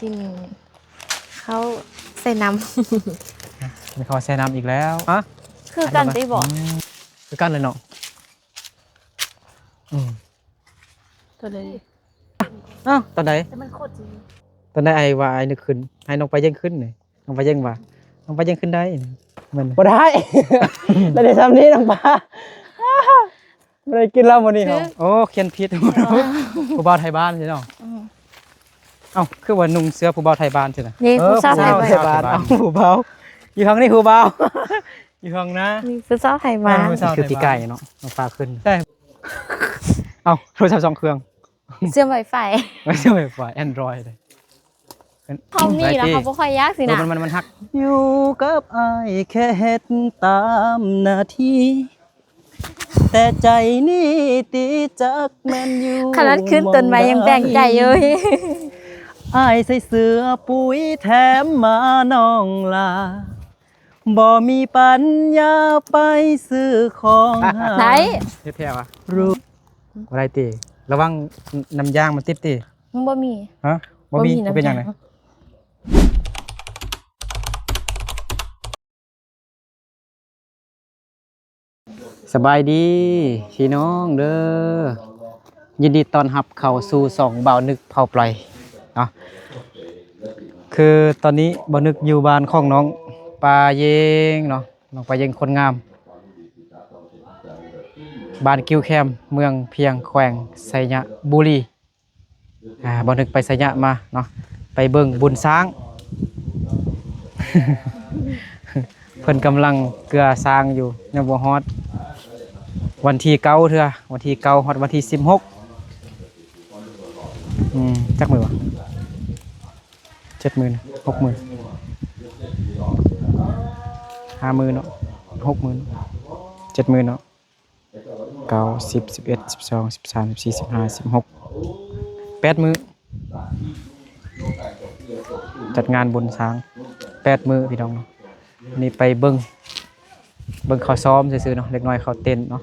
กินเขาใส่น้ มีข้าวแช่น้ำอีกแล้วอะ ำคือกันตีบอก คือกันเลยเนาะตัวเลย อ้าวตอนไหน แต่มันโคตรจริง ตอนไหนไอ้ว่าไอ้นึกขึ้นให้น้องไปเย่งขึ้นเลยน้องไปเย่งว่าน้องไปเย่งขึ้นได้มัน บ่ได้ ไม่ได้ทำนี้น้องปลาไม่ได้กินเหล้าวันนี้เขา โอ้เขียนผิดผู้บ่าวไทยบ้านใช่เนาะเอ้าคือว่านุ่งเสื้อผู้บ่าวไทยบ้านใช่ไหม นี่ผู้สาวไทย ผู้ มา สาว บ้านเอาหูเบาอยู่ข้างนี้หูเบา อยู่ข้างนะ มีผู้สาวไทยมา ผู้สาว คือปีไก่เนาะน้องปลาขึ้น ใช่เอ้าโทรศัพท์2 เครื่อง เสื้อไวไฟ ไม่ใช่ไฟฟ้า Android เลย เขามีแล้วเขาบ่ค่อยยากสินะ มันหัก อยู่กับไอ้ายแค่เฮ็ดตามหน้าที่แต่ใจนี่ตีจักแม่นอยู่ ขนาดขึ้นต้นไม้ยังแบ่งใจเลย อ้ายใส่เสื้อปุ๋ยแถมมาน้องลาบ่มีปัญญาไปซื้อของหา ไหน แท้ๆวะ รู้ อะไรตีระวังน้ำยางมันติดตี มึงบ่มี ฮะบ่มี น้ำ เป็นยังไง สบายดีพี่น้องเด้อยินดีต้อนรับเข้าสู่2บ่าวนึกเผาปล่อยเนาะคือตอนนี้บ่าวนึกอยู่บ้านของน้องปลาเยงเนาะน้องปลาเยงคนงามบ้านกิวแคมเมืองเพียงแขวงไสยะบุรีบ่าวนึกไปไสยะมาเนาะไปเบิ่งบุญช้าง เพิ่นกำลังเกลือสร้างอยู่ยังบ่ฮอดวันที่9เทื่อวันที่9ฮอดวันที่16จักมื้อวะ70,000 60,000 50,000เนาะ60,000 70,000เนาะ9 10 11 12 13 14 15 16 8 มื้อจัดงานบุญช้าง8 มื้อพี่น้องเนาะนี่ไปเบิ่งเขาซ้อมซื่อๆเนาะเล็กน้อยเขาเต้นเนาะ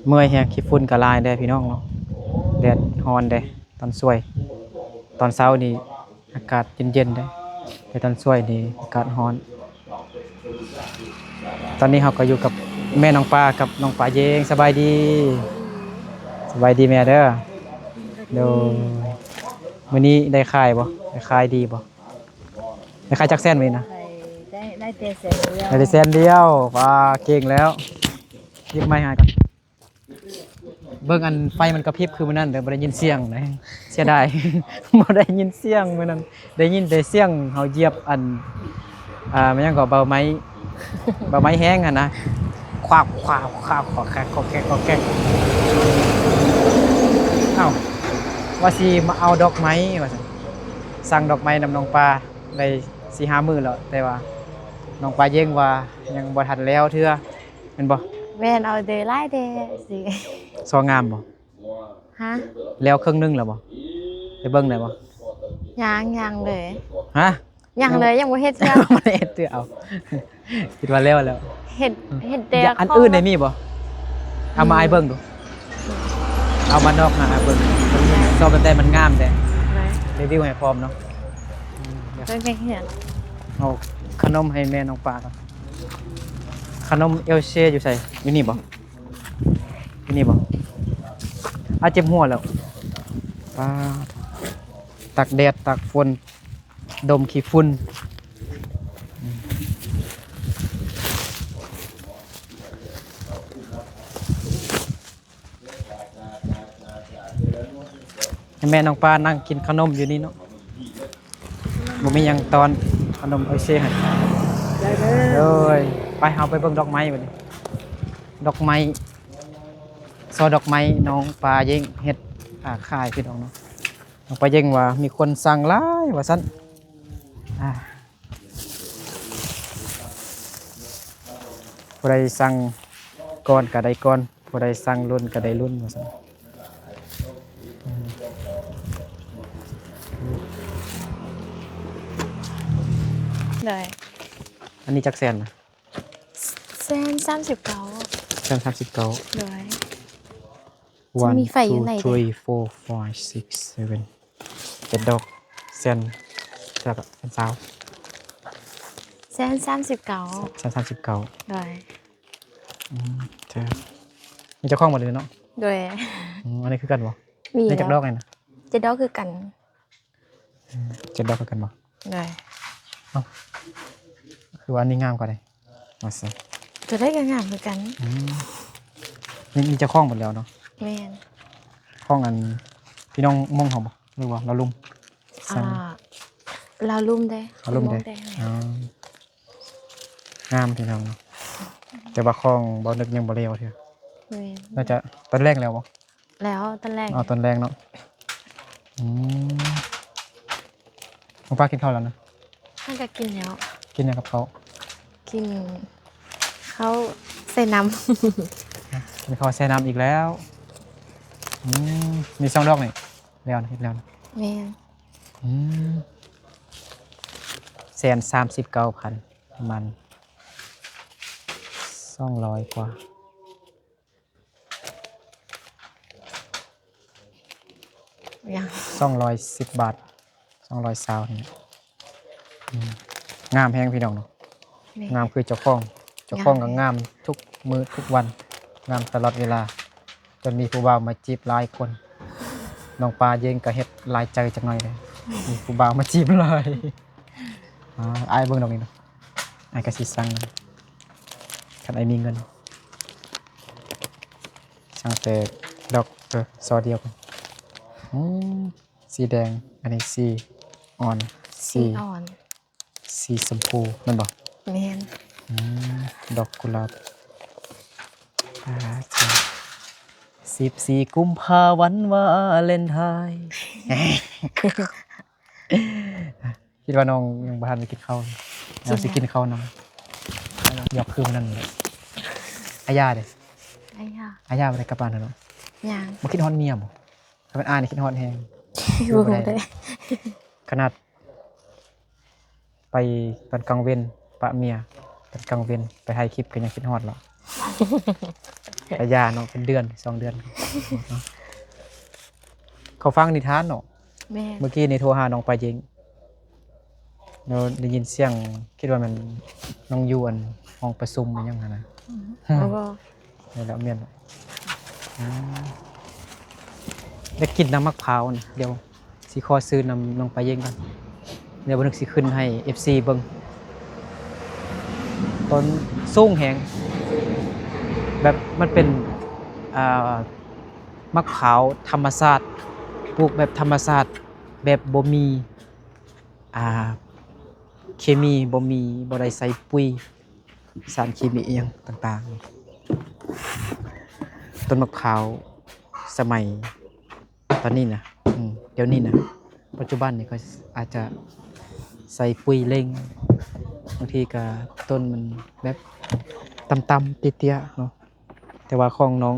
เมื่อยแฮงขี้ฝุ่นก็ลายได้พี่น้องเนาะแดดร้อนได้ตอนสวยตอนเช้านี่อากาศเย็นๆได้แต่ตอนสวยนี่อากาศร้อน ตอนนี้เราก็อยู่กับแม่น้องปลากับน้องปลาเยงสบายดีแม่เด้อเดี๋ยวมื้อนี้ได้ขายบ่ได้ขายดีบ่ได้ขายจักแสนมื้อนี้นะ ได้เตะเสร็จแล้ว ได้แสนเดียวว่าเก่งแล้วยิบไม้หายกันเบิ่งอันไฟมันกระพริบคือมื้อนั้นเด้อบ่ได้ยินเสียงนะเสียดาย บ่ได้ยินเสียงมื้อนั้นได้ยินแต่เสียงเฮาเหยียบอันมันยังก็เบาไม้แห้งหั่นนะควักขอแกกเอ้าว่าสิมาเอาดอกไม้ว่าซั่นสั่งดอกไม้นำน้องปลาได้ 4-5 มื้อแล้วแต่ว่าน้องปลาเย่งว่ายังบ่ทันแล้วเทื่อแม่นบ่ แม่นเอาเดย์ไล่เดย์สิ ซองามบ่ ฮะ แล้วครึ่งหนึงแล้วบ่ไปเบิ่งได้บ่ ยังเลย ฮะ ยังเลยยังบ่เฮ็ดเสื้อ บ่ได้เฮ็ดเทื่อเอา คิดว่าแล้ว เฮ็ดเดย์ อันอื่นได้มีบ่เอามาให้เบิ่งดูเอามานอกมาให้เบิ่งซอมแต่มันงามแต่รีวิวให้พร้อมเนาะ เพิ่นเห็น เอาขนมให้แม่น้องปลาก่อนขนมเอลเช่อยู่ใส่อยู่นี่บ่อยู่นี่บ่เจ็บหัวแล้วปลาตักแดดตักฝนดมขี้ฝุ่นให้แม่น้องปลานั่งกินขนมอยู่นี่เนาะบ่มีหยังตอนขนมเอลเช่ให้เลยไปเอาไปเบิ่งดอกไม้บัดนี้ดอกไม้ซอดอกไม้น้องปลาเย่งเฮ็ดขายพี่น้องเนาะน้องปลาเย่งว่ามีคนสั่งหลายว่าซั่นผู้ใดสั่งก่อนก็ได้ก่อนผู้ใดสั่งรุ่นก็ได้รุ่นว่าซั่น เลย อันนี้จักแสนนะ เส้น39 แสน39 เลย 1 มีไฟอยู่ไหน 2 3 4 5 6 7 7 ดอกเซนแล้วก็เป็นสาว แสน39เซน39โดย เธอมีเจ้าของหมดเลยเนาะ โดย อันนี้คือกันบ่ มี นี่จากด แล้ อ ว กไงนะ จะดอกคือกัน 7 ดอกคือกันบ่ โดย คือว่าอันนี้งามกว่าเลยมาสิ จะได้กันงามคือกัน นี่มีเจ้าของหมดแล้วเนาะ แม่น ข้องอันพี่น้องมงเขาบ่หรือว่าเราลุม อ่าเราลุ่มได้ เราลุมได้ ได้ อ๋องามพี่น้องเนาะแต่ว่าข้องบ่นึกยังบ่เร็วเท่า แม่น น่าจะต้นแรกแล้วบ่ แล้วตอนแรก อ๋อต้นแรกเนาะคุณป้ากินข้าวแล้วนะ ท่านก็กินแล้ว กินหยังกับเขาว กินเขาใส่น้ กินข้าวแช่น้ำอีกแล้วมี2 ดอกนี่แล้วนะเฮ็ดแล้วนะ ำแม่น 139,000ประมาณ200 กว่า ยัง 210 บาท220นี่งามแพงพี่น้องเนาะ แม่ งามคือเจ้าของก็งามทุกมื้อทุกวันงามตลอดเวลาจนมีผู้บ่าวมาจีบหลายคนน้องปลาเย็นก็เฮ็ดหลายใจจักหน่อยเลยมีผู้บ่าวมาจีบหลายอายเบิ่งดอกนี้เนาะอายก็สิสั่งคันอายมีเงินสั่งแต่ดอกซอเดียวกันสีแดงอันนี้สีอ่อน สีอ่อน สีชมพูแมันบ่ แม่น ดอกกุหลาบ14 กุมภาวันวาเลนไทน์คิดว่าน้องยังบ่ทันได้กินข้าวเราสิกินข้าวนำหยอกคืนนั่นเลยอาญาเด้ ไอ้ย่า อาญาบ่ได้กลับบ้านแล้วเนาะ ยัง บ่คิดฮอดเมียบ่ถ้าเป็นอานี่คิดฮอดแฮง บ่ได้ ขนาดไปตอนกลางเว้นปะเมียตอนกลางเว้นไปถ่ายคลิปก็ยังคิดฮอดหรอก อาญาเนาะเป็นเดือน2 เดือนเขาฟังนิทานเนาะ แม่น เมื่อกี้นี่โทรหาน้องปลายิงเราได้ยินเสียงคิดว่ามันน้องยวนห้องประชุมมันยังไงนะ แล้วก็ นี่แหละเมียนได้กินน้ำมะพร้าวนะเดี๋ยวสิขอซื้อน้ำน้องปลายิงกันเดี๋ยวบันทึกสิขึ้นให้ FC เบิ่งต้นสูงแหงแบบมันเป็นมะพร้าวธรรมชาติปลูกแบบธรรมชาติแบบบ่มีเคมีบ่ได้ใส่ปุ๋ยสารเคมีอีหยังต่างๆต้นมะพร้าวสมัยตอนนี้นะเดี๋ยวนี้นะปัจจุบันนี่ก็อาจจะใส่ปุ๋ยเร่งบางทีก็ต้นมันแบบต่ำๆเตี้ยๆเนาะแต่ว่าของน้อง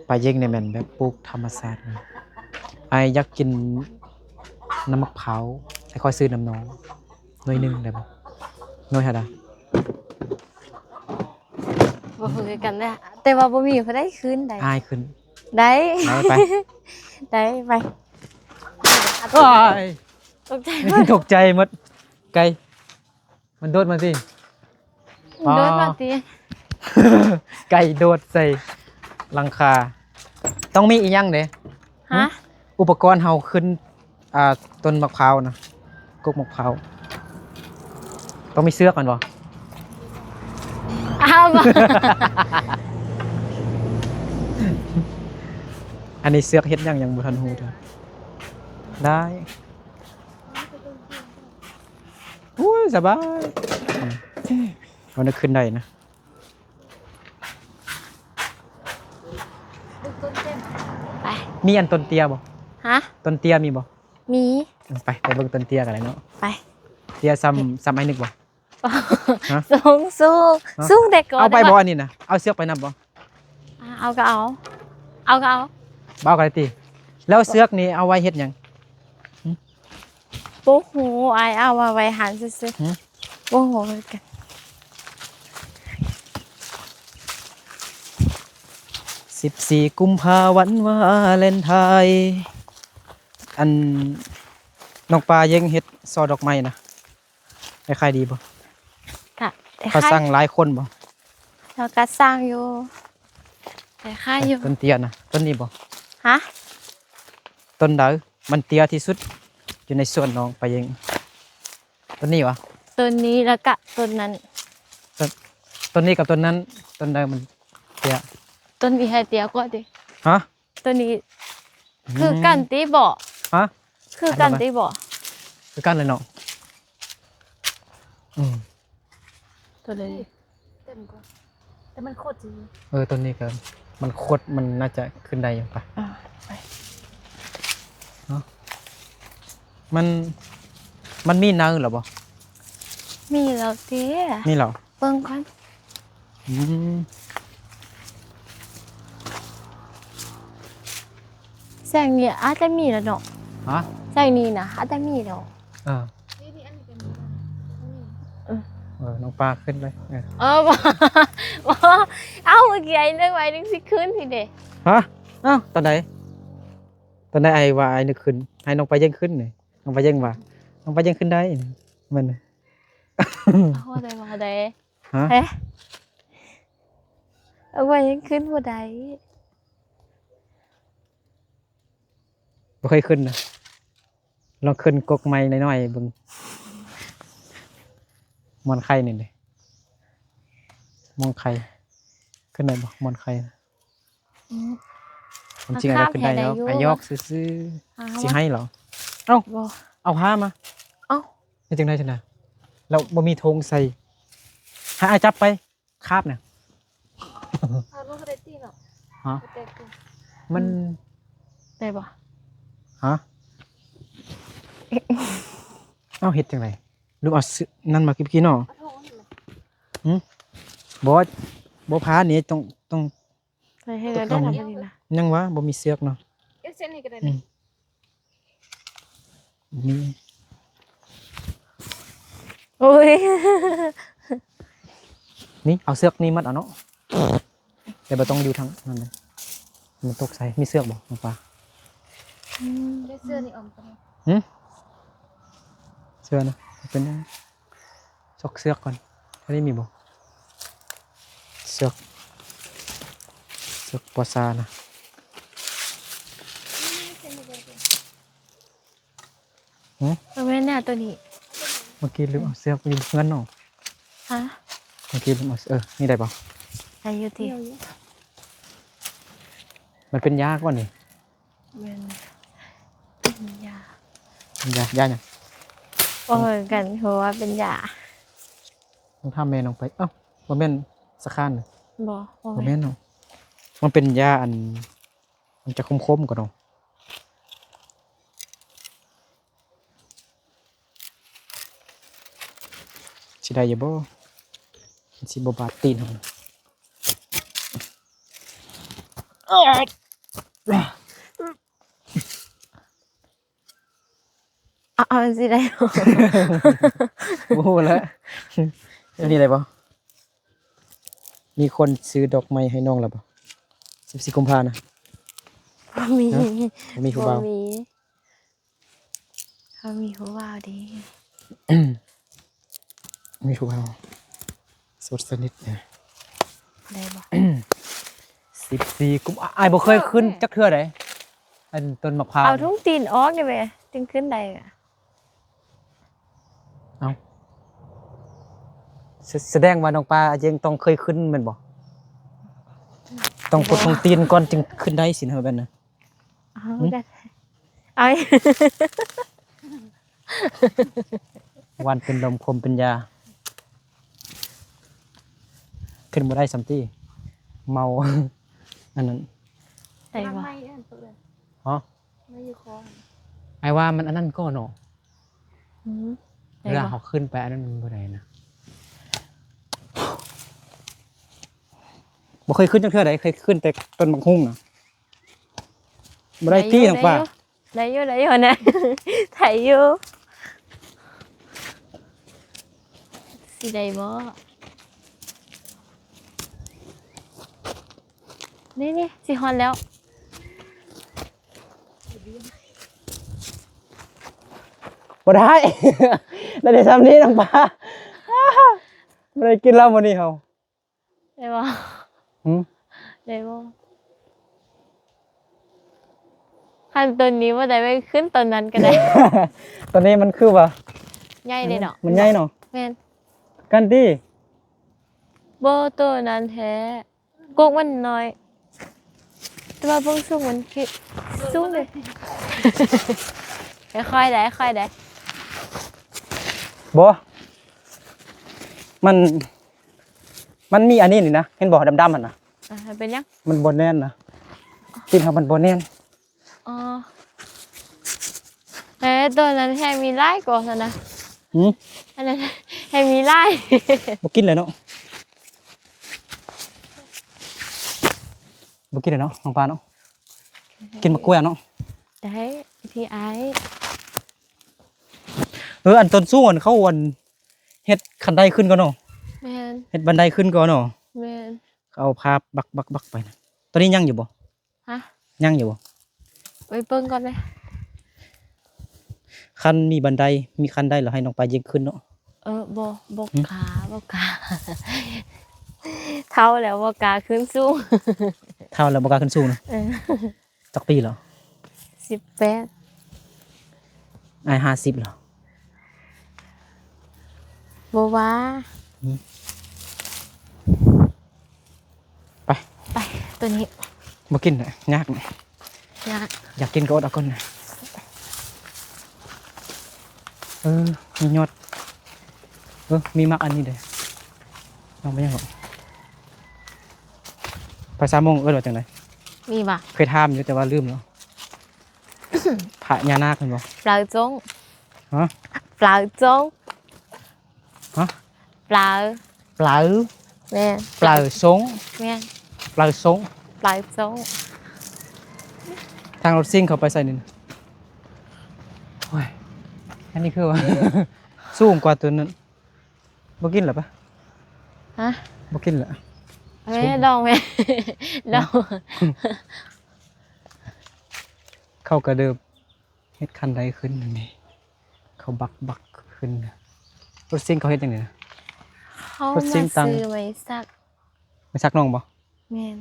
ปลาเย่งเนี่ยแม่นแบบปลูกธรรมชาตินะไออยากกินน้ำมะพร้าวไอค่อยซื้อน้ำน้องหน่วยหนึงได้บ่หน่วยเท่าใด บ่คือกันได้แต่ว่าบ่มีเขาได้คืนได้ อายขึ้น ได้ ไป ได้ไป ว้าย ตกใจมาก ตกใจหมดไก่มันโดดมาสิ โดนมาตี ไก่โดดใส่หลังคาต้องมีอีกอย่างเด้ ฮะ อุปกรณ์เฮาขึ้นต้นมะพร้าวนะกกมะพร้าวต้องมีเสือกก่อนบ่ อ้าวบ่ อันนี้เสือกเฮ็ดยังบ่ทันฮู้เด้อได้โอ้ยสบายเอานึกขึ้นได้นะ ไป มีอันต้นเตี้ยบ่ ฮะ ต้นเตี้ยมีบ่ มี ไปเบิ่งต้นเตี้ยกันเลยเนาะ ไป เตี้ยซ้ำไอ้นึกบ่ ฮะ สู้เด็กก่อน เอาไป ด้ บ่ ปะ อันนี้นะเอาเสือกไปนํบ่ เอาก็เอาเอาก็เอา บ่เอากันเลยติแล้วเสือกนี่เอาไว้เฮ็ดหยัง ปุ๊กหูไอายเอามาไว้หันซื่อ หือ ๆปุ๊กหูเหมือนกัน 14 กุมภาวันวาเลนไทน์ อันน้องปลาเย็งเฮ็ดซอดอกไม้นะให้ขายดีบ่ กะแต่ เขาสั่งหลายคนบ่ เราก็สร้างอยู่แต่ค่าอยู่ ต้นเตี้ยนะต้นนี้บ่ ฮะ ต้นใดมันเตี้ยที่สุดอยู่ในสวนน้องปลาเย็งต้นนี้วะ ต้นนี้แล้วก็ต้นนั้น ต้นนี้กับต้นนั้นต้นใดมันเตี้ย ต้นนี้ให้เตียก็ดิ ฮะ ต้นนี้คือกันตีบ่ ฮะ คือกันตีบ่ คือกันเลยเนาะตัวเลย แต่มันโคตรจริง ต้นนี้ก็มันโคตรมันน่าจะขึ้นได้อยู่ปะ ไป มันมีเนื้อหรอบ่ มีแล้วเตี้ย มีเหรอ เบิ่งก่อน อืม แสงนี้อาจจะมีแล้วเนาะ ฮะ แสงนี้นะอาจจะมีแล้ว นี่อันนี้เป็น น้องปลาขึ้นเลย บ่ บ่เอ้าเมื่อกี้ไอ้นึกไว้นึกสิขึ้นสิเด้ ฮะอ้าวตอนไหนไอ้ว่าไอ้นึกขึ้นให้น้องปลาเย่งขึ้นหน่อยน้องปลาเย่งว่าน้องปลาเย่งขึ้นได้มัน เอาได้บ่ได้ ฮะ เฮ้เอาไว้ยังขึ้นบ่ได้ บ่เคยขึ้นนะลองขึ้นกกไม้น้อยๆเบิ่งมอนไข่นี่เด้มองไข่ขึ้นได้บ่มอนไข่นะจริงๆอะไรขึ้นได้แล้วไอ้ยอกซื่อๆสิให้เหรอ บ่ เอาผ้ามา เอ้า นี่จังได้จังได๋เราบ่มีธงใส่ให้อาจับไปคาบเนี่ย พาลูกเขาได้ตีเนาะ ฮะ แต่กู มัน ได้บ่ ฮะเอาเฮ็ดจังได๋ลูกเอาซื้อนั่นมากินเนาะ เอาทงนั่นแหละ บ่พานี่ต้อง ใส่ให้ได้ได้บ่นี่นะ ยังวะบ่มีเสือกเนาะ เอ็กเซนนี่ก็ได้เลย มี โอ้ย นี่เอาเสือกนี่มัดเอาเนาะแต่บ่ต้องอยู่ทางนั้นเลยมันตกใส่มีเสือกบ่น้องปลา ได้เสื้อนี่ออมไป เสือนะเป็นซอกเสือกก่อนอันนี้มีบ่เสือกปอซานะ เอาแม่เนี่ยตัวนี้ เมื่อกี้ลืมเอาเสือกอยู่เงินเนาะ ฮะ เมื่อกี้ลืมเอานี่ได้บ่ ใส่อยู่ที่ มันเป็นยาก่อนนี่ แม่นเป็นยา เป็นยาหยัง โอ้ยกันเพราะว่าเป็นยา ต้องทำแม่น้องไปบ่แม่นสะคานน่ะ บ่ บ่แม่นเนาะมันเป็นยาอันมันจะคมๆกว่าเนาะสิได้อยู่บ่มันสิบ่บาดตีนเฮา เอาสิได้ โอ้โหแล้วอันนี้อะไรบ่มีคนซื้อดอกไม้ให้น้องแล้วบ่14กุมภาพันธ์นะ บ่มี บ่มีผู้บ่าว บ่มีเขามีผู้บ่าวดี มีผู้บ่าวสดสนิทเนี่ย ได้บ่ 14กุมอ้ายบ่เคยขึ้นจักเทื่อใดอันต้นมะพร้าว เอาทุ่งตีนออกได้ไหมจึงขึ้นได้อะ แสดงว่าน้องปลายังต้องเคยขึ้นแม่นบ่ต้องกดตรงตีนก่อนจึงขึ้นได้สินะแบบนั้น เอาได้เอา วันเป็นลมคมเป็นยา ขึ้นบ่ได้สัมติเมา อันนั้น ได้ ทำ บ่ ไมอันตัวเลย ฮะ ไม่อยู่คอ ไอ้ว่ามันอันนั้นก็เนาะ อืมได้ เวลา บ่ เขาขึ้นไปอันนั้นมันบ่ได้นะบ่เคยขึ้นจังเทื่อใดเคยขึ้นแต่ต้นบักฮุ่งน่ะบ่ได้ที่น้องปลา ได้อยู่นะ ถ่ายอยู่สิได้บ่นี่สิฮอนแล้ว บ่ได้ ได้แต่ซ้ำนี้น้องปลาบ่ได้กินเหล้ามื้อนี้เฮา ได้บ่ หืม ได้บ่คันตัวนี้บ่ได้ไปขึ้นตัวนั้นก็ได้ ตอนนี้มันคือว่า ใหญ่เลยเนาะ มันใหญ่เนาะ แม่น กันติ บ่ตัวนั้นแท้กกมันน้อย แต่ว่าเบิ่งสูงมันคือสูงเลย ค่อยๆได้ค่อยๆได้ บ่มันมีอันนี้นี่นะเห็นบ่ดำๆหั่นน่ะ เป็นยัง มันบ่แน่นนะกินเฮามันบ่แน่น อ๋อตัวนั้นแฮงมีลายกว่าซั่นนะ หืม อันนั้นแฮงมีลาย บ่กินเลยเนาะบ่กินเลยเนาะน้องปลาเนาะกินมะกล้วยเนาะ ได้พี่ไอ้ อันต้นสูงอันเขาอันเฮ็ดคันไดขึ้นก่อนเนาะ แม่น เฮ็ดบันไดขึ้นก่อนเนาะ แม่น เอาพาบักไปนะตอนนี้ยังอยู่บ่ ฮะ ยังอยู่บ่ ไปเบิ่งก่อนเลย คันมีบันไดมีคันไดแล้วให้น้องปลายิงขึ้นเนาะ บ่กาบ่กา เท่าแล้วบ่กาขึ้นสูง เท่าแล้วบ่กล้าขึ้นสูงนะ เออ จักปีแล้ว 18 อ้าย50แล้ว บ่ว่า ไป ไปตัวนี้ บ่กินน่ะยากนะ ยาก อยากกินก็อดเอาก่อนนะมียอดมีมักอันนี้เด้น้องไปยังบ่ไป3 โมงว่าจังได๋ มีบ่ เคยถามอยู่แต่ว่าลืมแล้ว พระยานาคเห็นบ่ ปลาจง ฮะ ปลาจง ฮะ ปลา ปลา แม่น ปลาสง แม่น ปลาสง ปลาจง ทางรถซิ่งเขาไปใส่นี่นะโอ้ยอันนี้คือว่า สูงกว่าตัวนั้นบ่กินเหรอปะ ฮะ บ่กินเหรอ แม่ดองแม่ ดอง เขากระเดิบเฮ็ดคันใดขึ้นนี่เขาบักขึ้นนะรถซิ่งเขาเฮ็ดจังไดนะ เขา รถซิ่ มาง ตัง ซื้อไว้สัก ไปซักน้องบ่ แม่น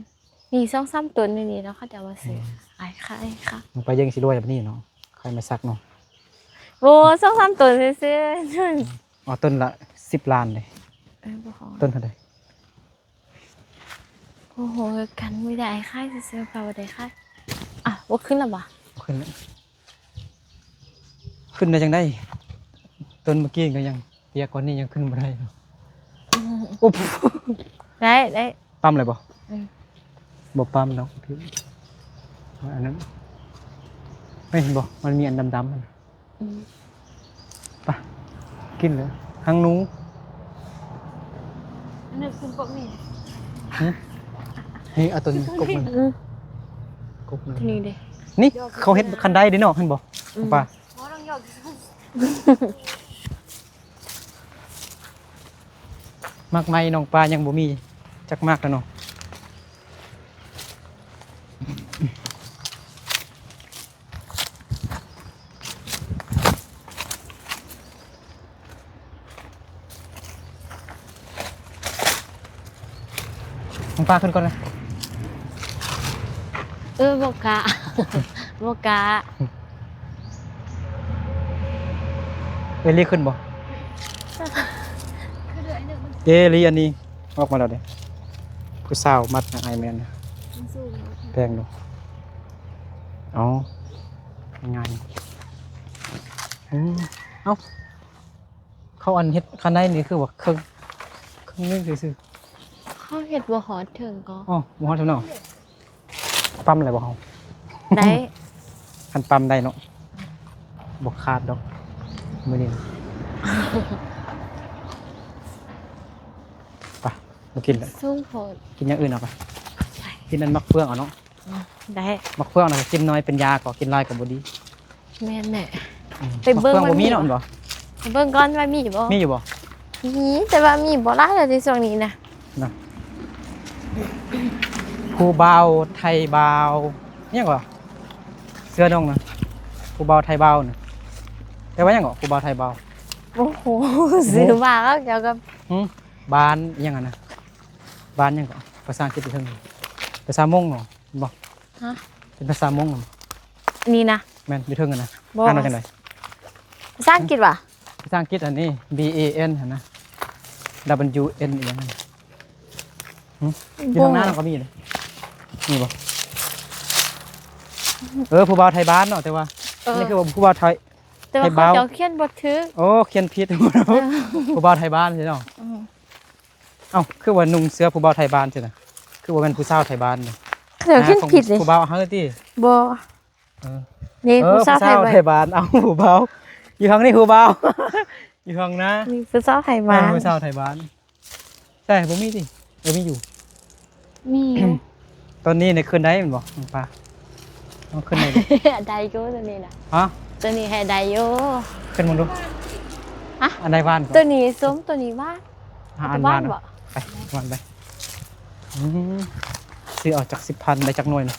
มี2-3ตัวนี่แล้วเขาจะเอามาซื้อขายค่ะ ลงไปยังสิรวยแบบนี้เนาะใครมาซักน้อง โอ้2-3ตัวซื้อๆ อ๋อต้นละ10 ล้านเลย บ่ขอ ต้นเท่าใด โอ้โหกันไม่ได้ค่ายซื้อๆเปล่าได้ค่ายอ่ะว่าขึ้นแล้วบ่ บ่ขึ้นแล้วขึ้นได้จังได๋ต้นเมื่อกี้ก็ยังเปียกกว่านี้ยังขึ้นบ่ได้เนาะโอ้ ได้ ปั๊มเลยบ่ อืม บ่ปั๊มดอกพี่อันนั้นไม่เห็นบ่มันมีอันดำๆมัน อืม ไปกินเลยหางหนู อันนั้นคุณก็มี นี่เอาตัวนี้กบมัน อืม กบมัน ทีนี้เด้ นี่เขาเฮ็ดคันไดเด้เนาะเห็นบ่ป่า อ๋อต้องยอก มากไม้น้องปลายังบ่มีจักมากแล้วเนาะน้องปลาขึ้นก่อนนะ บ่กะ บ่กะ เอลี่ขึ้นบ่ คือเดือยหนึ่งมัน เอลี่อันนี้ออกมาแล้วเด้ผู้สาวมัดไอแมนนะ สูง แพงดูอ๋อง่ายเอ้าเขาอันเฮ็ดคันไดนี่คือว่าเครื่องนึงซื่อ เขาเฮ็ดบ่ฮอดถึงก็ ๆอ๋อบ่ฮอดเท่าเนาะปั๊มอะไรบ่เฮา ได้ คันปั๊มได้เนาะบ่ขาดดอกมื้อนี้ไปบ่กินแล้ว สูงโพด กินอย่างอื่นเอาไปกินอันมักเฟืองเอาเนาะ ได้ มักเฟืองน่ะกินน้อยเป็นยาก็กินหลายก็บ่ดี แม่นแหละ อืม ไปเบิ่ง มักฟืองบ่ มันมี มีเนาะบ่ ไปเบิ่งก่อนว่ามีบ่ มีอยู่บ่ มีแต่ว่ามีบ่หลายแล้วในช่วงนี้นะ นะผู้เบาไทยเบาเนี่ยกว่าเสื้อน้องนะผู้เบาไทยเบาน่ะ แต่ว่ายังก็ผู้บ่าวไทยเบา โอ้โหซื้อมาแล้วเดี๋ยวก็ บ้านยังไงนะบ้านยังก็ภาษาอังกฤษเป็นเท่าไหร่ภาษามงเนาะบอก ฮะ เป็นภาษามงเนาะ นี่นะ แม่นมีเท่ากันนะ บ่ อ่านว่าจังได ภาษาอังกฤษว่ะ ภาษาอังกฤษอันนี้ B A N หั่นนะ W N อีกอย่างนึงอยู่ทางหน้าเราก็มีเลยนี่บ่ผู้บ่าวไทยบ้านเนาะแต่ว่านี่คือว่าผู้บ่าวไทย แต่ว่า ไทยบ้า เขาจะเขียนบ่ถือ โอ้เขียนผิด ผู้บ่าวไทยบ้านใช่เนาะ อืม เอ้าคือว่านุ่งเสื้อผู้บ่าวไทยบ้านใช่น่ะคือว่าเป็นผู้สาวไทยบ้านเนี่ย เขาจะเขียนผิดเลย ผู้บ่าวเฮาติ บ่ เออ นี่ผู้สาวไทย ผู้ บ้า ไทยบ้าน เอาผู้บ่าวอยู่ข้างนี้ผู้บ่าว อยู่ข้างหน้า มีผู้สาวไทยบ้าน ผู้สาวไทยบ้านใช่บ่มีสิมีอยู่ มีอยู่ ตอนนี้เนี่ยขึ้นได้แมันบ่น้องปลาเอาขึ้นได้บ่ ได้อยู่ตัวนี้นะ ฮะ ตัวนี้ให้ได้อยู่ ขึ้นมึงดู อะ อันใดบ้านก่อน ตัวนี้ส้มตัวนี้ว่าน อัน บ้า บ้าน น บ่ ไปบ้านไปซื้อออกจาก10,000ได้จักหน่วยนะ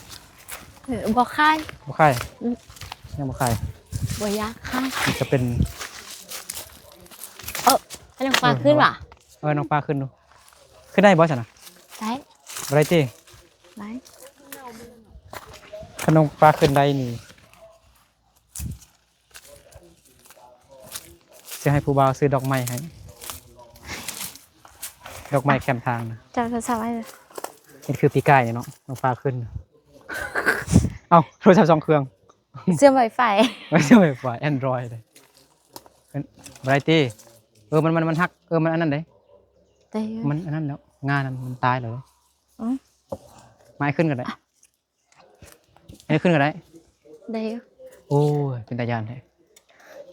บ่ค่าย บ่ขายยังบ่ขาย บ่อยากค่าย มันจะเป็น ให้น้องปลาขึ้นว่ะ น้องปลาขึ้นดูขึ้นได้บ่ซั่นน่ะ ได้ บ่ได้ติ ได้ ถ้าน้องปลาขึ้นได้นี่สิให้ผู้บ่าวซื้อดอกไม้ให้ดอกไม้แคมทางนะ จับโทรศัพท์ไว้เลย นี่คือปีกายเนี่ยเนาะน้องปลาขึ้น เอ้าโทรศัพท์2เครื่อง เสื้อไวไฟ ไม่ใช่ไฟฟ้า Android เลยเป็นบรายตี้มันฮักมันอันนั้นเด้ ได้อยู่ มันอันนั้นแล้วงานมันตายเลย อ๋อ ไม้ขึ้นก็ได้ไอ้ขึ้นก็ได้ ได้อยู่ โอ้ยเป็นตายานแท้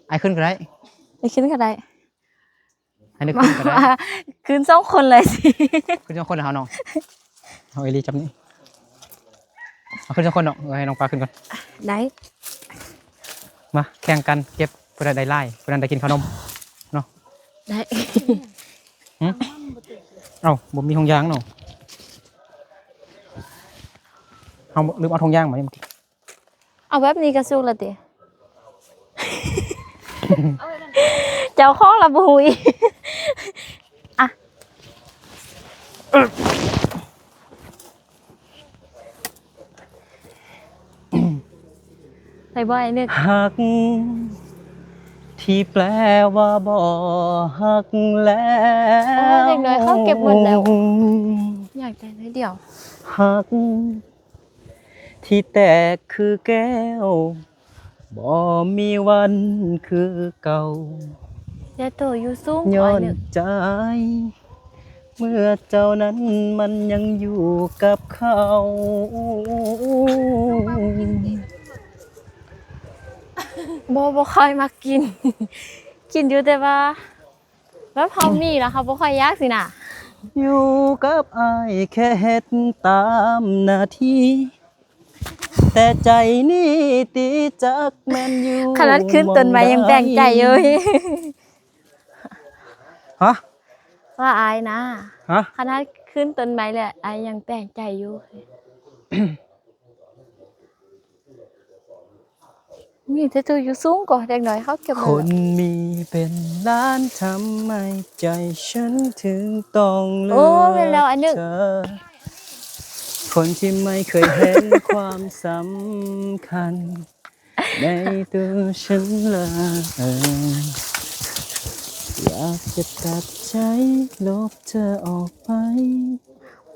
ไอ้ขึ้นก็ได้ ได้ขึ้นก็ได้ ไอ้นี่ขึ้นก็ได้ ขึ้น2คนเลยสิ ขึ้น2คนเหรอน้องเอาเอลีจับนี่เอาขึ้น2คนเนาะให้น้องปลาขึ้นก่อน ได้ มาแข่งกันเก็บเพื่อได้ไล่เพื่อได้กินขนม ได้ เอ้าบ่มีทงยางเนาะเอาลืมเอาทงยางมาเมื่อกี้ เอาแบบนี้ก็สุกแล้วติเจ้าของละบ่ฮู้อีกอ่ะไปบ่อยนึก หักที่แปลว่าบ่หักแล้ โอ้ ว เด็กน้อยเขาเก็บหมดแล้ว อยากได้น้อยเดียว หักที่แตกคือแก้วบ่มีวันคือเก่า อย่าโตอยู่สูง ย้ บ่ อ อย น นึก ใจ เมื่อเจ้านั้นมันยังอยู่กับเขา บ่ค่อยมักกิน กินอยู่แต่ว่าเฮามีแล้วเขาบ่ค่อยอยากสิน่ะ อยู่กับอายแค่เฮ็ดตามหน้าที่แต่ใจนี่ตีจักแม่นอยู่ ขนาดขึ้นต้นไม้ยังแปลงใจอยู่ ฮะ ว่าอายนะ ฮะ ขนาดขึ้นต้นไม้แหละอายยังแปลงใจอยู่ มีแต่ตัวอยู่สูงกว่าเด็กน้อยเขาเก็บ ค ไว้ นมีเป็นล้านทำไมใจฉันถึงต้องเลื โอ้ อก เป็นแล้วอันนึง เธอคนที่ไม่เคยเห็นความสำคัญ ในตัวฉันเลยอยากจะตัดใจลบเธอออกไป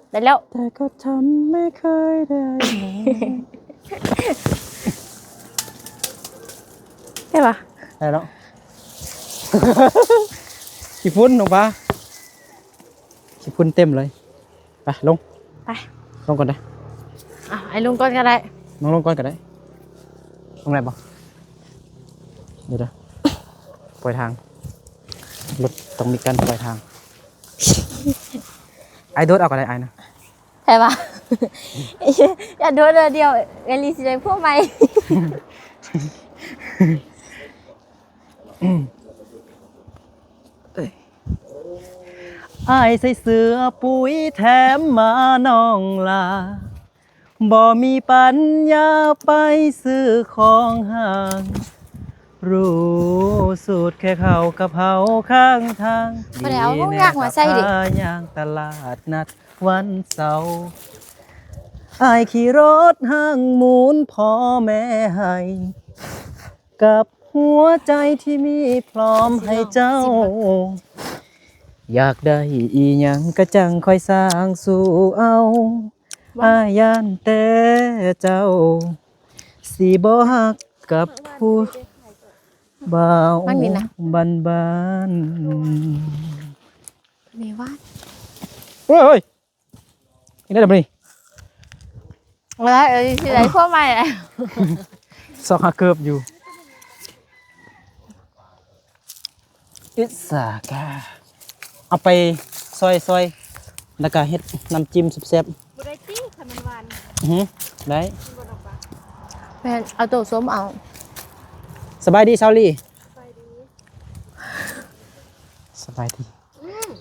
ได้แล้ว แต่ก็ทำไม่เคยได้เลย ใช่ปะ ได้แล้ว ขี้ฟุ้นลงปะขี้ฟุ้นเต็มเลยไปลง ไป ลงก่อนได้ อ่ะไอ้ลุงก่อนก็ได้ น้องลงก่อนก็ได้ลงไหนบ่เดี๋ยวปล่อยทางรถต้องมีการปล่อยทาง ไอ้โดดเอาก็ได้ไอ้นะ ใช่ปะ อย่าโดนเดียวเอลิสิได้พวกใหม่ อ้ายใส่เสื้อปุ๋ยแถมมาน้องลาบ่มีปัญญาไปซื้อของห่าง รู้สูตรแค่เขากับเฮาข้างทาง บ่ได้เอาพวกยากมาใส่ดิ พาย่างตลาดนัดวันเสาร์อายขี่รถห้างหมุนพ่อแม่ให้กับหัวใจที่มีพร้อมให้เจ้า อยากได้อีหยังก็จังค่อยสร้างสู่เอาอายย่านแต่เจ้าสิบ่ฮักกับผู้บ่าว มั่งนี่นะ บ้าน มีว่า ๆเฮ้ยนี่ได้ดับนี่ เวลาสิได้พวกใหม่อะ ซอกหาเกือบอยู่อิสากาเอาไปซอยแล้วก็เฮ็ดน้ำจิ้มแซ่บ บ่ได้ตี้ถ้ามันหวาน ๆได้ มันบ่ดอกปลา แม่นเอาตัวส้มเอา สบายดีเชาลี่ ไปดี สบายดี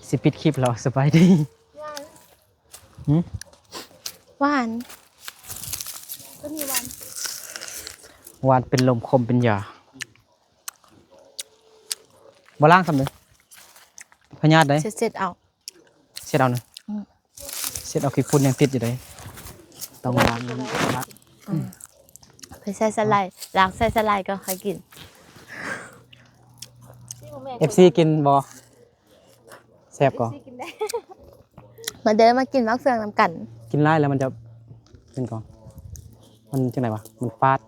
สิปิดคลิปแล้วสบายดี หวาน หวาน ก็มีหวาน หวานเป็นลมคมเป็นยาบ่ล้างสำเนึกพญาติได้ เสร็จเอา เช็ดเอาหนึ่ง อืม เช็ดเอาขี้ฝุ่นยังติดอยู่เลยต้องล้างน้ำล้าง ไปใส่สไลด์ล้างใส่สไลด์ก็ค่อยกิน ที่บ่แม่ เอฟซีกินบ่แซ่บก่อน สิกินได้ มาเดินมากินมักเฟืองนำกัน กินไล่แล้วมันจะเป็นก่อนมันจังไหนวะมันฟาด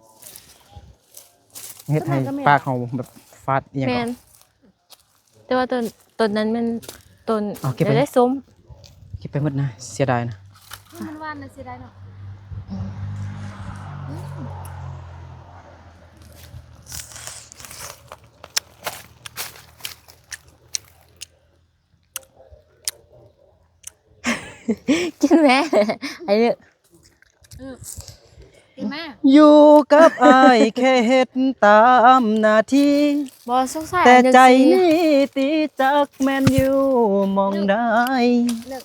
เฮ็ดให้ปากเขาแบบฟาดอหย่าง แม่ ก่อน นแต่ว่าต้นนั้นมันต้น เอาเก็บไป ดี๋ยวได้ส้ม คิดไปหมดนะเสียดายนะ มันหวานน่ะสิได้เนาะ กินแม่ไอ้เนี่ย กินแม่ อยู่กับอายแค่เฮ็ดตามหน้าที่ บ่สงสัย แต่ อันหนึ่ง ใจ สิ นี่ตีจักแม่นอยู่มองได้ เลิก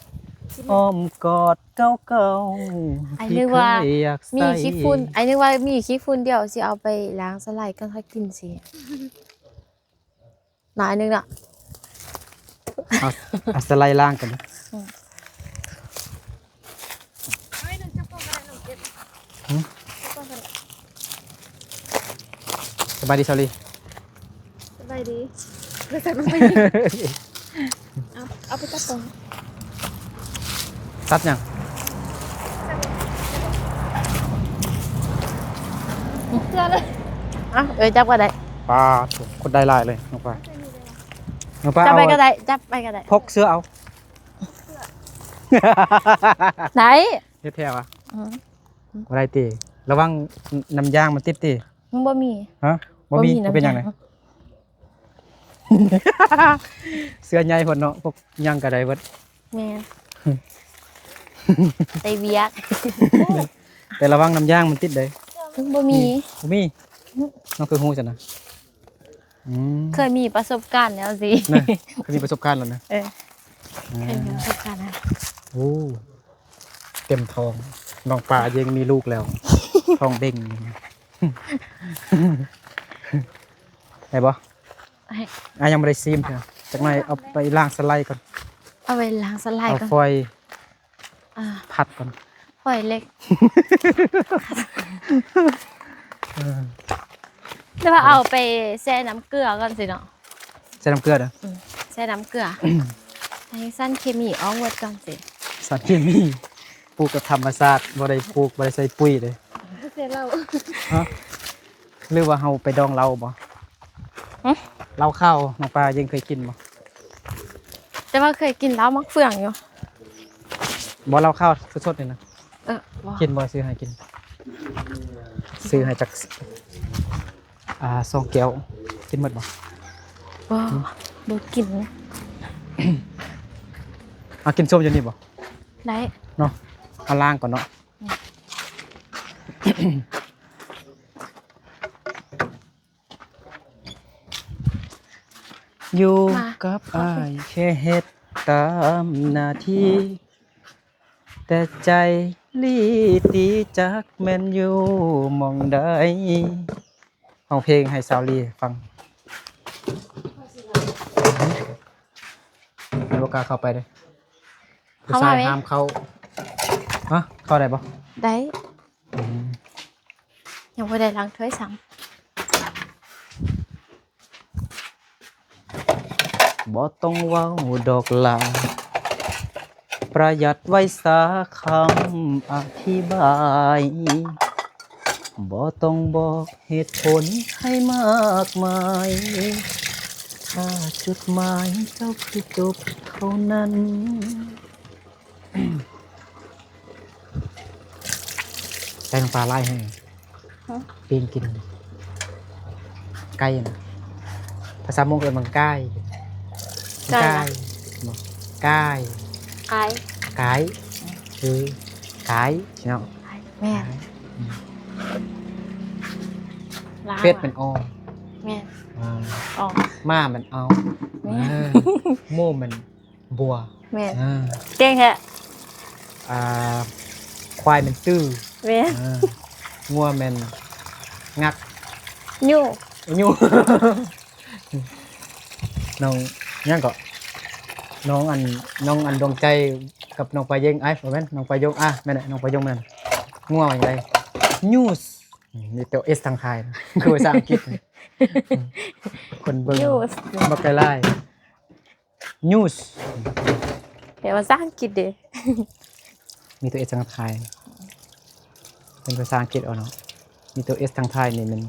อ้อมกอดเก่าๆ ไอ้ ที่ นึก เค ว่าย อยาก มี ใส่ ขี้ฝุ่นไอ้นึกว่ามีขี้ฝุ่นเดียวสิเอาไปล้างสไลด์ก็ค่อยกินสิหน่อยนึงน่ะ เอาสไลด์ล่างกันนะ เอาไว้หนึ่งจับก็ได้หนึ่งเก็บจับก็ได้ สบายดีซอรี่ สบายดีแล้วจับมันไปเอาไปตัดตรง ตัดยัง เสื้อเลย อ่ะจับก็ได้ ปลาถูกคนได้หลายเลยน้องปลาน้องปลา จับ เอา ไปก็ได้จับไปก็ได้ พกเสื้อเอา ไหน เฮ็ดแท้วะ อืม บ่ได้ติระวังน้ำยางมันติดติ มันบ่มี ฮะบ่มีจะเป็นหยังไง เสื้อใหญ่พุ่นเนาะพวกหยังก็ได้เบิด แม่นไตเวียก แต่ระวังน้ำยางมันติดเด้ บ่มี บ่มีน้องคือฮู้จังนะม เคยมีประสบการณ์แล้วสิ นะเคยมีประสบการณ์แล้วนะ เออเคยมีประสบการณ์แล้ว โอ้เต็มท้องน้องปลายังมีลูกแล้ว ท้องเด้งได้บ่ ให้ ยังไม่ได้ซีมเถอะจากหนั้นเอาไปล้างสไลด์ก่อน เอาไปล้างสไล เอา ด์ก่อน ฟอยล์ อ่า พัดก่อน ปล่อยเล็กแต่ว่าเอาไปแช่น้ำเกลือก่อนสิเนาะ ใส่น้ำเกลือเด้อ แช่น้ำเกลือให้สั้นเคมีออกหมดก่อนสิ สารเคมีปลูกกับธรรมชาติบ่ได้ปลูกบ่ได้ใส่ปุ๋ยเลย เสื้อเรา ฮะหรือว่าเฮาไปดองเราบ่เราข้าวน้องปลายังเคยกินบ่ แต่ว่าเคยกินแล้วมักเฟืองอยู่ บ่เราข้าวสดๆเลยนะ บ่ กินบ่ซื้อให้กิน ซื้อให้จัก2แก้วกินหมดบ่ บ่กิน กินส้มอยู่นี่บ่ ได้ เนาะเอาล้างก่อนเนาะอยู่กับอ้ายแค่เฮ็ดตามหน้าที่ แต่ใจลีตีจักแม่นอยู่หมองใด ร้องเพลงให้สาวลีฟังไม่บอกล้าเข้าไปเลยผู้ชายห้ามเข้าฮะเข้าได้ปะ ได้ยังบ่ได้ล้างถ้วยซ้ำ บ่ต้องเว้าดอกลาประหยัดไว้สาคำอธิบายบ่ต้องบอกเหตุผลให้มากมายถ้าจุดหมายเจ้าคือจบเท่านั้น แตงปลาไล่ให้ปีนกินไก่นะภาษามงคลมันไก่ไก่ไก่ ไก่ ไก่คือไก่ใช่ไหม แม่ล้าง เป็ดเป็นออ แม่ อ่า ออก ม้ามันเอา แม่ หมูมันบัว แม่ อ่า เก่งแท้ อ่าควายมันตื้อ แม่ งัวมันงัก ยู่ ยู น้องยังก็น้องอันดวงใจกับน้องปลาเยงไอ้แม่นน้องปลายงแม่นน้องปลายงแม่นงัวว่าอย่างไรนิวส์มีตัวเอสทางไทยนะคือภาษาอังกฤษคนเบิ่ง ยู่ บักไกไล่นิวส์ เดี๋ยวมาสร้างกิจเด้ มีตัวเอสทางไทยเป็นภาษาอังกฤษเอาเนาะมีตัวเอสทางไทยนี่มัน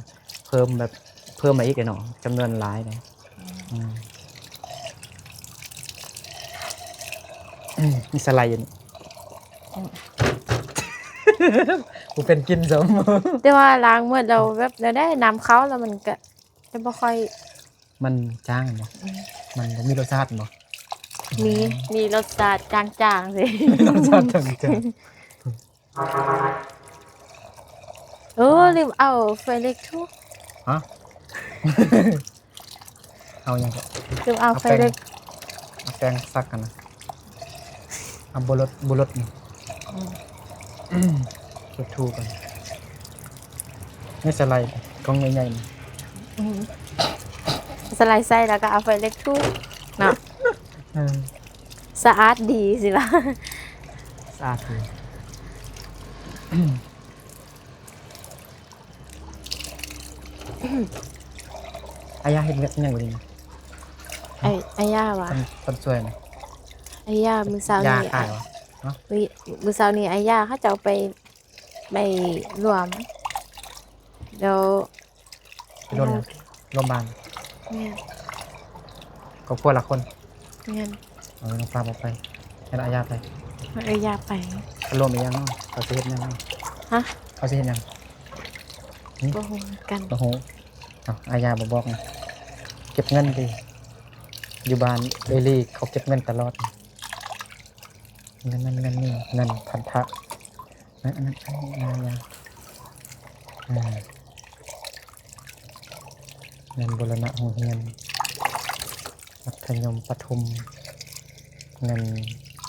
เพิ่มมาอีกเลยเนาะจำนวนหลายเลยมีสไลด์อยู่นี่กูเป็นกินสม แต่ว่าล้างเมื่อเราแบบเราได้น้ำเขาแล้วมันก็จะบ่ค่อย มันจ้างบ่มันบ่มีรสชาติบ่ มีรสชาติจางๆสิ รสชาติจังจัง ลืมเอาไฟเล็กทุก ฮะ เอายังก็ ลืมเอาไฟเล็ก เอาแป้งซักกันนะเอาบุรสนี่จุดทูกันนี่สไลด์กล้องใหญ่ๆนี่ สไลด์ไส้แล้วก็เอาไฟเล็กทุกเนาะ เออ สะอาดดีสิล่ะ สะอาดดีอายาเห็นเว็บยังไงนี่ ไอ้ย่าวะ คนสวยนะ ไอ้ย่ามือเช้าย า นี่ ขายวะ มือเช้านี่ไอ้ย่าเขาจะเอาไปรวมเดี๋ยว โดนโรงพยาบาล แม่ ก็พวกละคน แม่ เอาน้องฟ้าบอกไปให้อายาไป ไอ้ย่าไป เขารวมอีกยังเนาะเขาจะเห็นยังเนาะ ฮะ เขาจะเห็นยัง บ่ฮู้กัน โอ้โหเอาอายาบอกนะเก็บเงินดิอยู่บ้านเดลี่เขาเก็บเงินตลอดเงินนี่เงินพันธะนั่นอันนั้นอายาเงินบูรณะโรงเรียนมัธยมปฐมเงิน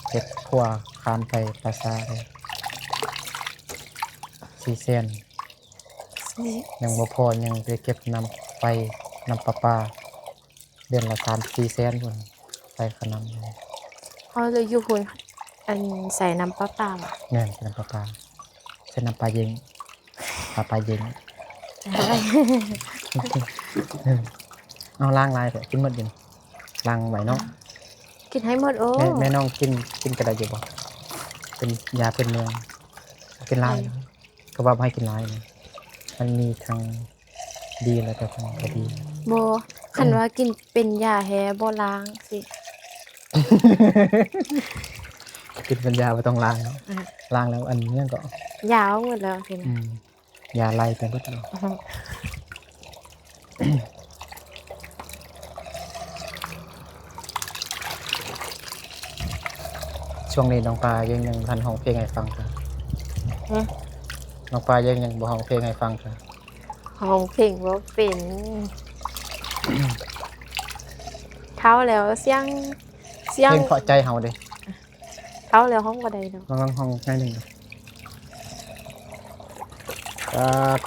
เก็บพัวคามไปภาษาเลย4 เซนยังบ่พอยังไปเก็บนำไปนำประปาเดือนละ3-4 แสนคนไปขนำเลย เขาเลยอยู่คุณอันใส่น้ำปลาว่ะ แม่นเป็นนำประปาเส้นนำปลาเย็งปลาเย็งเอาล้างลายเถอะกินหมดอยู่ล้างไหวเนาะ กินให้หมดโอ้ แม่น้องกินกระไดอยู่บ่เป็นยาเป็นเมืองกินลายก็ว่าบ่ให้กินลายเลยมันมีทางดีแล้วก็ทางบ่ดี บ่คันว่ากินเป็นยาแฮบ่ล้างสิ กินเป็นยาบ่ต้องล้างเนาะล้างแล้วอันนี้ก็ ยาวหมดแล้วสินะ ยาไล่ไปเบิดเลย ช่วงนี้น้องปลายังทันห้องเพลงให้ฟังค่ะน้องปลายังบ่ห้องเพลงให้ฟังค่ะ ของเพลงบ่เป็นเท้าแล้วเสียง เพลงเพราะใจเฮาเด้ เท้าแล้วห้องบ่ได้เนาะ ลองห้องง่ายหนึง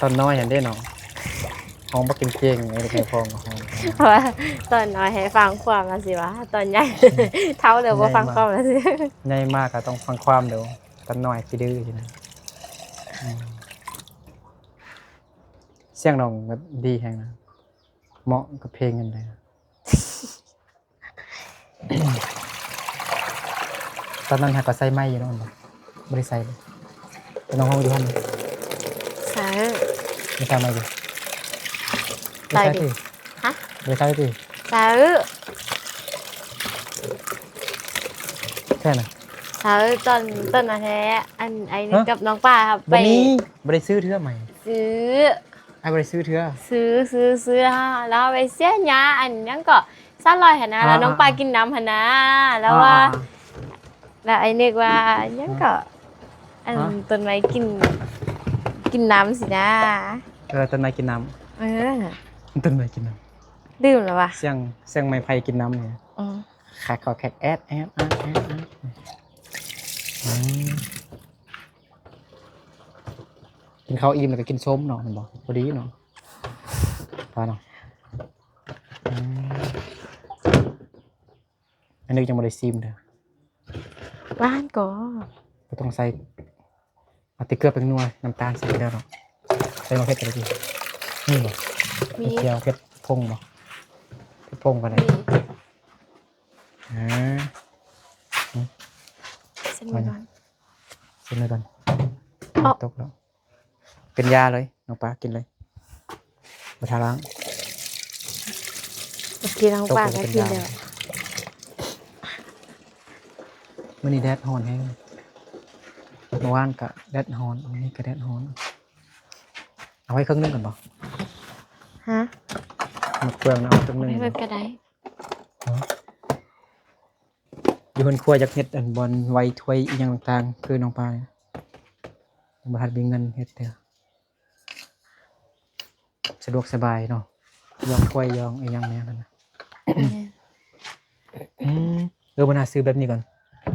ตอนน้อยเห็นได้เนาะห้อง ห้องบ่กินเก่งไอ้เด็กพองก็ห้อง เพราะว่าตอนน้อยให้ฟังความแล้วสิวะตอนใหญ่ เท่าเดี๋ยวบ่ฟังความแล้วสิ ใหญ่มากก็ต้องฟังความเดี๋ยวตอนน้อยขี้ดื้ออยู่นะเสียงน้องแบบดีแฮงนะเหมาะกับเพลงกันเลย ตอนนั้นหาก็ใส่ไม้อยู่เนาะบ่ได้ใส่เลยแต่น้องห้องอยู่ห้อง สา ไม่ใส่ไม้อยู่ ใส่ดิฮะ ไม่ใส่ดิ สา แค่น่ะ สาตอนนั้นแท้อันไอ้นี่กับน้องป้าครับไป บ่มีบ่ได้ซื้อเทื่อใหม่ ซื้อ ไอ้บ่ได้ซื้อเทื่อ ซื้อฮะแล้วเอาไปเสียหยาอันยังก็ซ่าลอยหั่นนะแล้วน้องปลากินน้ำหั่นนะแล้วว่า แล้วไอ้นึกว่ายังก็อันต้นไม้กินน้ำสินะ ต้นไม้กินน้ เออ ำต้นไม้กินน้ ดื่มแล้ววะ ำเสียงไม้ไผ่กินน้ำเนี่ย อืม แขกขอแขกแอดกินข้าวอิ่มแล้วก็กินส้มเนาะมันบอกพอดีเนาะพอเนาะอันนี้ยังไม่ได้ซิมเด้อ บ้านก็ ก็ต้องใส่เอาติ๊กเกอร์เป็นนัวน้ำตาลใส่ได้เนาะใส่มะเขือเทศอะไรดีนี่บ่ มี เจียวเผ็ดพงบ่เผ็ดพงกันเลย เส้นหมี่ก่อน กินเลยก่อน อ๋อ ตกแล้วเป็นยาเลยน้องปลากินเลยมาทาล้าง เมื่อกี้น้องปลาก็กินแล้ว มื่อนี้แดดฮ้อนแห้งเมื่อวานก็แดดฮ้อนวันนี้ก็แดดฮ้อนเอาไว้ครึ่งนึงก่อนบ่ ฮะ มะเฟืองนะเอาครึ่งนึง ไม่เป็นกระได อยู่บนครัวจากเฮ็ดอันบอลไว้ถ้วยอีหยังต่างๆคือน้องปลาเนี่ยยังบ่ทันมีเงินเฮ็ดเด้อสะดวกสบายเนาะยองถ้วยยองอีหยังแม่นั่นน่ะบ่น่าซื้อแบบนี้ก่อน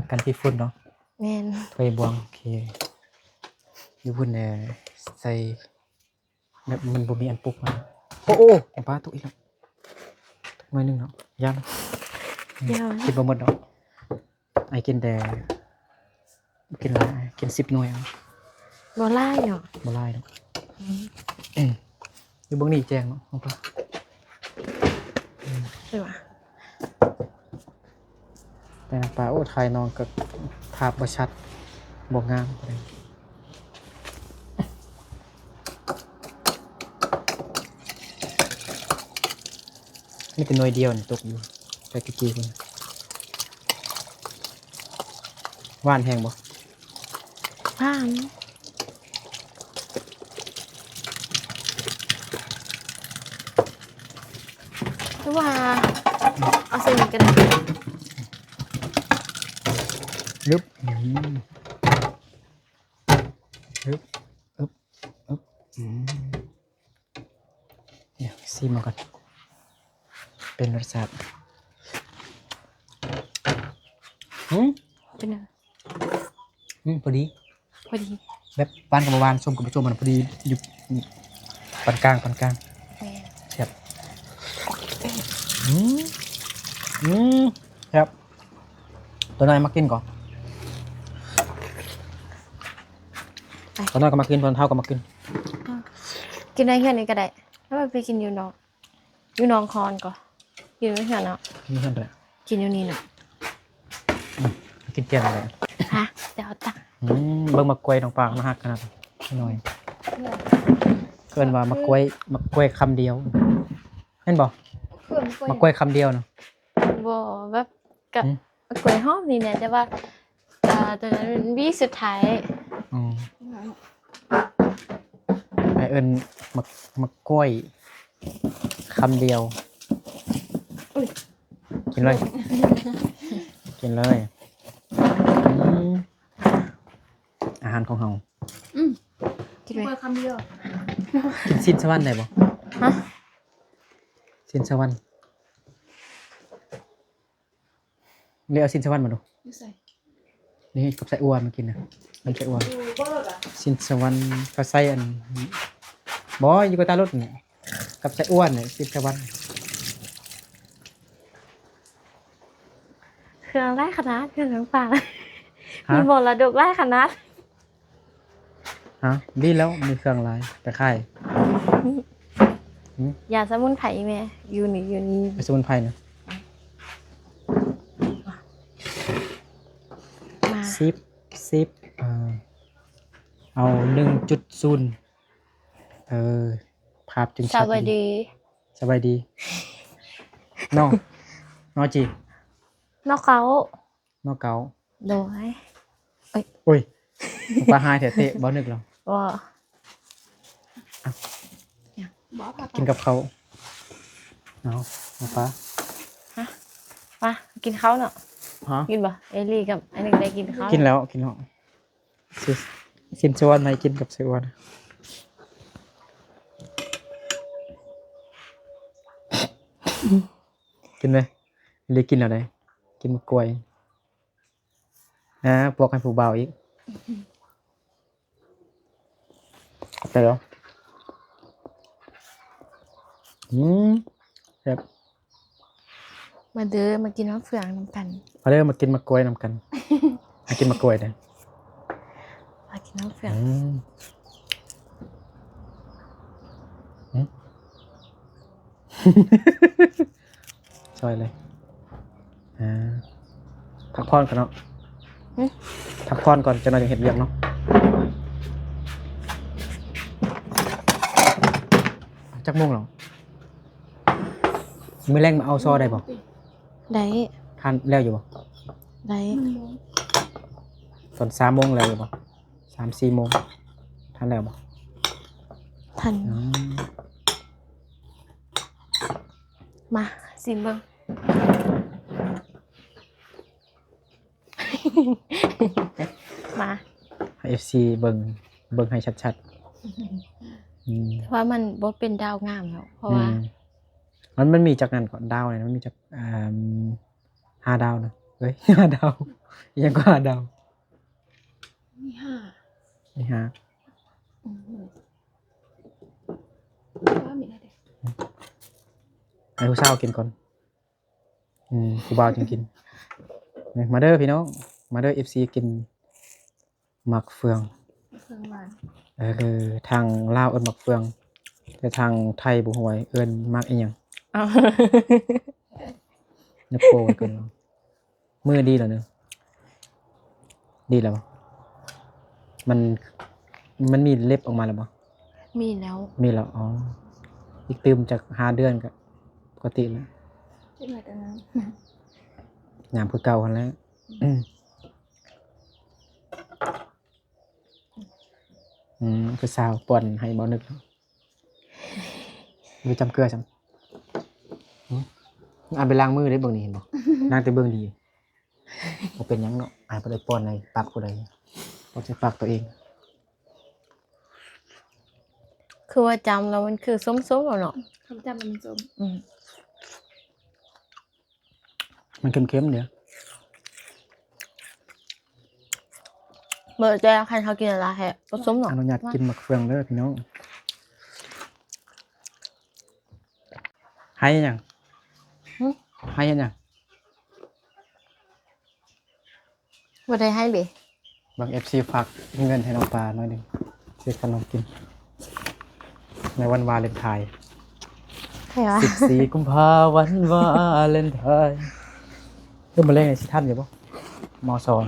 กันที่ฝุ่นเนาะ แม่น ถ้วยบวงโอเคอยู่พุ่นเนี่ยใส่แบบมันบ่มีอันปลุกมาโอ้น้ำปลาตกอีกแล้วหน่อยหนึงเนาะย่าง เดี๋ยว กินบ่หมดดอกไอ้กินแต่กินหลายกิน10หน่วยเอา บ่ไล่หรอก บ่หลายดอกอยู่เบิ่งนี่แจ้งเนาะน้องปลา ใช่ปะ แต่น้ำปลาโอ้ถ่ายน้องก็ภาพบ่ชัดบ่งามปานใดมีแต่หน่วยเดียวนี่ตกอยู่ใส่กะจีพุ่นหวานแห้งบ่ ผ่านหรือว่าเอาเส้นนี้ก็ได้ ลึบลึบอึบเนี่ยซีมาก่อนเป็นรสชาติเป็นไง พอดี พอดี แบบปานกับวานส้มกับส้มมันพอดีอยู่ปานกลาง แม่น ครับครับตัวน้อยมากินก่อนตัวน้อยก็มากินตัวเท่าก็มากิน กินได้แค่นี้ก็ได้แล้วไปกินอยู่น้องคอนก่อนกินไม่เห็นเนาะ นี่เท่าไหร่ กินอยู่นี่เนาะ กินเกลียนอะไร ฮะเดี๋ยวเอาตังค์ เบิ่งมะกล้วยน้องปลามาหักขนาดหน่อยเกินว่ามะกล้วยคำเดียวเห็นบ่มะกล้วยคำเดียวเนาะ บ่แบบกับกล้วยหอมนี่เนี่ยแต่ว่าตอนนั้นเป็นวีสุดท้าย ไอเอิญมะกล้วยคำเดียวกินเลยกินเลยอาหารของเรา กินไหม คำเดียว กินสิ้นสวรรค์ได้บ่ ฮะ สิ้นสวรรค์เรียกเอาสิ้นสวรรค์มาดู อยู่ใส่ นี่กับใส่อัวมากินนะน้ำใส่อัว ดูเบอร์อ่ะ สิ้นสวรรค์ก็ใส่อันบ่อยู่กับตารถนี่ กับไส้อ้วนเนี่ย10ชวัน เครื่องไล่ขนาดเครื่องน้ำปลา ฮะ มีมรดกไล่ขนาด ฮะดีแล้วมีเครื่องหลายตะไคร้ อย่าสมุนไพรแม่อยู่นี่ ไปสมุนไพรนะ มา 10เอา1.0ภาพจึง ส ชัด วัสดี สบายดีน้องน้องจี นอกเขา น้องเก๋า โดย โอ้ยปลาหายเถอะเตะบ่นึกหรอก ว่า บอกค่ะ กินกับเขาเอาปลา มากินข้าวเนาะ ฮะ กินบ่เอลี่กับอันนี้ได้กินข้าว กินแล้วสินชวนมากินกับเสวนกินไหมเลยกินอะไรกินมะกล้วยนะปลอกให้ผู้เบาอีกไปแล้วครับ มาเด้อมากินน้ำเฟืองน้ำกัน มาเริ่มมากินมะกล้วยนำกัน มากินมะกล้วยนะ มากินน้ำเฟือง ช่วยเลยพักผ่อนก่อนเนาะพักผ่อนก่อนจะนอนอย่างเห็ดเวียกเนาะจักโมงหรอมื้อแรกมาเอาซอได้บ่ ได้ ทานแล้วอยู่บ่ ได้ ตอน3 โมงแล้วอยู่บ่3-4 โมงทานแล้วบ่ ทันมาสิเบิ่ง มา ให้ FC เบิ่งให้ชัดๆ ว่ามันบ่เป็นดาวงามแล้วเพราะว่า มันมีจากนั้นก่อนดาวเนี่ยมันมีจาก5 ดาวนะเฮ้ย 5 ดาวยังก็5 ดาว มี5 นี่ฮะ ว่ามีอะไร ให้ผู้เช่ากินก่อนผู้บ่าวจึงกินนี่มาเด้อพี่น้องมาเด้อ FC กินหมักเฟือง เครื่องหวาน ทางลาวเอิ้นหมักเฟือง แต่ทางไทยบ่ฮู้ว่าเอิ้นหมักอีหยัง เอา นึกโปเกินมือดีแล้วเนอะดีแล้วบ่มันมีเล็บออกมาแล้วบ่ มีแล้ว มีแล้วอ๋ออีกตืมจาก5 เดือนก็ปกติแล้ว ใช่ไหมแต่นั้น งามคือเก่าหั่นแหล้วคือสาวป่อนให้บ่นึกมีจำเกลือจังอันไปล้างมือได้เบิ่งนี่เห็นบ่ ล้างแต่เบิ่งดีบ่เป็นหยังเนาะบ่ได้ป้อนในปากผู้ใดป้อนใส่ปากตัวเอง คือว่าจำแล้วมันคือส้มๆแล้วเนาะ คำจำมันจม มันเค็มๆเดี๋ยว เมื่อจะใครเขากินอะไรแฮะผสมเนาะ อนุญาตกินหมักเฟืองเด้อพี่น้องให้หยังให้หยัง บ่ได้ให้เด้ บาง FC ฝากเงินให้น้องปลาหน่อยหนึงซื้อขนมกิน ในวันวาเลนไทน์ ใครวะ 14 กุมภาพันธ์วาเลนไทน์เริ่มมาเล่นไงสิท่านอยู่บ่มอซอน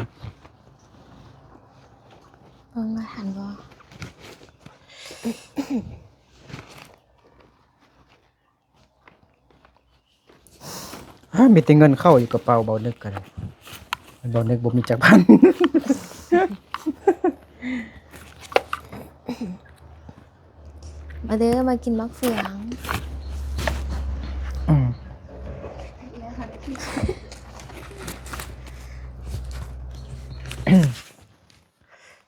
เบิ่งมาทันบ่ มีแต่เงินเข้าอยู่กระเป๋าเบานึกกันเบานึกบ่มีจักพัน มาเด้อมากินมักเฟือง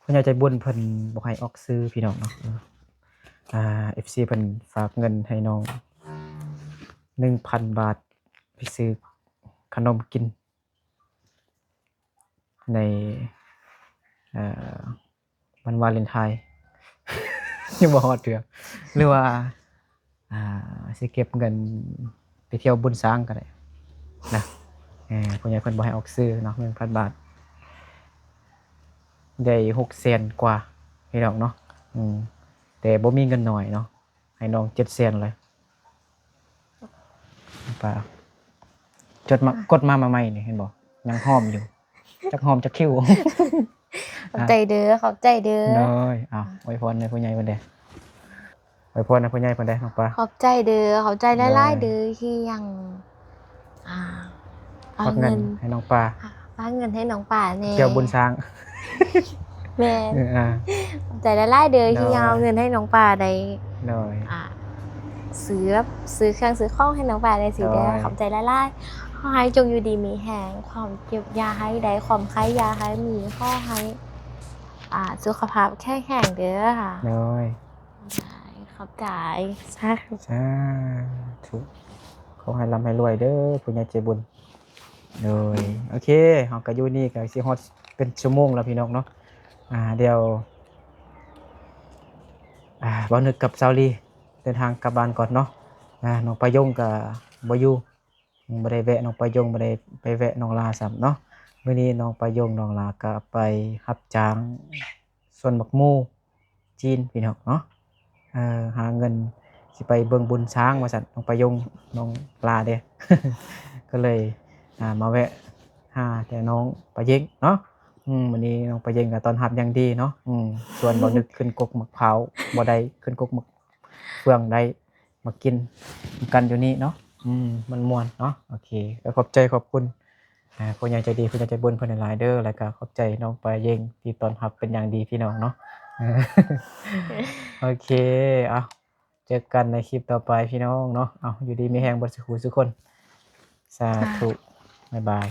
คุณยายใจบุญเพิ่นบอกให้ออกซื้อพี่น้องเนาะFC เพิ่นฝากเงินให้น้อง 1,000 บาทไปซื้อขนมกิน ในวันวาเลนไทน์ ยังบ่ฮอดเถื่อหรือว่า สิเก็บเงินไปเที่ยวบุญช้างก็ได้นะผู้ใหญ่เพิ่นบ่ให้ออกซื้อเนาะ1,000 บาทได้600,000 กว่าพี่น้องเนาะแต่บ่มีเงินน้อยเนาะให้น้อง700,000เลยป่าจดมากดมาใหม่นี่เห็นบ่ยังหอมอยู่จักหอมจักคิ้ว ขอบใจเด้อขอบใจเด้อ น้อยอ้าวอวยพรให้ผู้ใหญ่เพิ่นเด้อวยพรให้ผู้ใหญ่เพิ่นเด้น้องปลา ขอบใจเด้อขอบใจหลายๆเด้อที่ยังเอา ฝากเงิ เงิ น น ให้น้องปลา ฝากเงินให้น้องป่าแน่ เที่ยวบุญช้าง แม่น ขอบใจหลายๆเด้อที่ยังเอาเงินให้น้องป่าได้ น้อย ซื้อเครื่องซื้อของให้น้องป่าได้สิเด้อ ได้ ขอบใจหลายๆขอให้จงอยู่ดีมีแหงความเก็บยาให้ได้ความไข้ยาให้มีขอให้สุขภาพแข็งแรงเด้อค่ะ น้อย ขอบใจสาธุ สาธุขอให้ร่ำให้รวยเด้อผู้ใหญ่ใจบุญโดยโอเคเฮาก็อยู่นี่ก็สิฮอดเป็นชั่วโมงแล้วพี่น้องเนาะเดี๋ยวบ่นึกกับซาวลีเดินทางกลับบ้านก่อนเนาะน้องปายงก็บ่อยู่บ่ได้แวะน้องปายงบ่ได้ไปแวะน้องลาซ้ํเนาะมื้อนี้น้องปายงน้องลาก็ไปรับจ้างสวนบักมู่จีนพี่น้องเนาะหาเงินสิไปเบิ่งบุญช้างว่าซั่นน้องปายงน้องลาเด้ ก็เลยมาแวะหาแต่น้องปายงเนาะวันนี้น้องปายงก็ต้อนรับอย่างดีเนาะส่วนบ่นึกขึ้นกกมะพร้าวบ่ได้ขึ้นกกมะเฟืองได้มากินกันอยู่นี่เนาะมันม่วนเนาะโอเคก็ขอบใจขอบคุณผู้ใหญ่ใจดีผู้ใหญ่ใจบุญเพิ่นหลายๆเด้อแล้วก็ขอบใจน้องปายงที่ต้อนรับเป็นอย่างดีพี่น้องเนาะ โอเคเจอกันในคลิปต่อไปพี่น้องเนาะอยู่ดีมีแรงเบิดสุขทุกคนสาธุบ๊ายบาย